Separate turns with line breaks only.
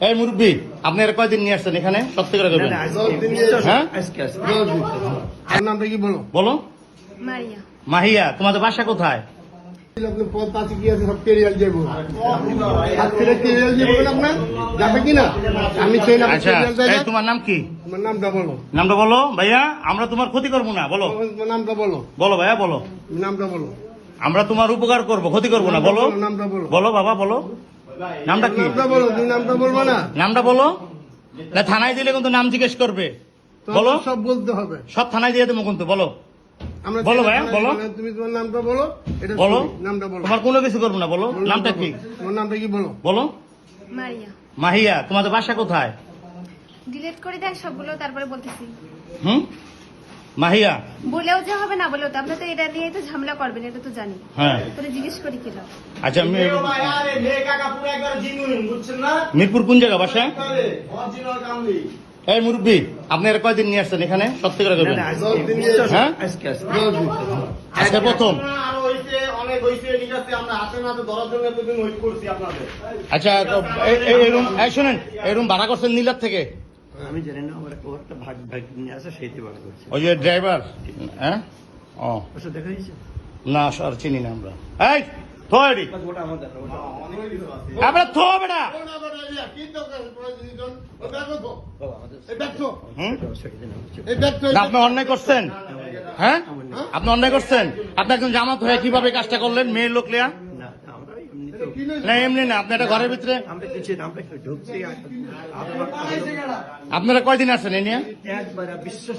এই মুরব্বী, আপনি এর কয়দিন নিয়ে আসছেন এখানে? সত্যি করে বলবেন। হ্যাঁ,
নামটা কি বলো?
বলো।
মারিয়া।
মাহিয়া, তোমাদের বাসা কোথায়?
আপনি পদ পাচ্ছি কি আছে সব কেরিয়াল যাবো হাত থেকে কেরিয়াল যাবো আপনার যাবে কিনা আমি সেই নাম
আচ্ছা, এই তোমার নাম কি?
তোমার নামটা বলো।
নামটা বলো ভাইয়া, আমরা তোমার ক্ষতি করবো না। বলো,
তোমার নামটা বলো।
বলো ভাইয়া, বলো।
নামটা বলো।
আমরা তোমার উপকার করবো, ক্ষতি করবো না। বলো,
নামটা বলো।
বলো বাবা, বলো। নামটা কি?
নামটা বলো। তুমি নামটা বলবো না?
নামটা বলো। না, থানায় দিলে কিন্তু নাম জিজ্ঞেস করবে। বলো,
সব বলতে হবে।
সব থানায় দিয়ে দেবো কিন্তু। বলো,
আমরা
বলো ভাইয়া, বলো।
তুমি তোমার নামটা বলো। এটা
বলো,
নামটা বলো।
তোমার কোনো কিছু করবো না। বলো, নামটা কি?
তোমার নামটা কি বলো?
বলো।
মারিয়া।
মাহিয়া, তোমাদের বাসা কোথায়?
ডিলিট করে দেন সবগুলো, তারপরে বলতেছি।
হুম, মাহিয়া।
বলেও যে হবে, না বলেও তো আপনি তো এটা নিয়ে তো ঝামেলা করবেন, এটা তো জানি।
হ্যাঁ,
তোরে জিজ্ঞেস করি কি লাভ?
আচ্ছা। মিরপুর কোন জায়গা বাসা? এই মুরব্বী, আপনি এর কয়দিন নিয়ে আসছেন এখানে? সত্যি করে বলবেন। হ্যাঁ, আজকে প্রথম। আচ্ছা, শোনেন, এই রুম ভাড়া করছেন নীলার থেকে?
আমি জানি না, আমার একটা ভাগ নিয়ে আসে, সেইটি ভাড়া করছে।
ওই যে ড্রাইভার। হ্যাঁ, ও
ওসব দেখা দিয়েছে?
না স্যার, চিনি না আমরা। এই থো এডি,
ওটা আমাদের
আমরা থো বেটা। হুম, না, আপনি অন্যায় করছেন। হ্যাঁ, আপনি অন্যায় করছেন। আপনি একজন জামাত হয়ে কিভাবে কাজটা করলেন? মেয়ের লোক লিয়া?
না, আমরা এমনিতে
না, এমনি না। আপনি একটা ঘরের ভিতরে,
আমরা কিছু আমরা ঢুকছি,
আপনারা কয়দিন আসছেন এই নিয়ে?
একবার বিশ্বাস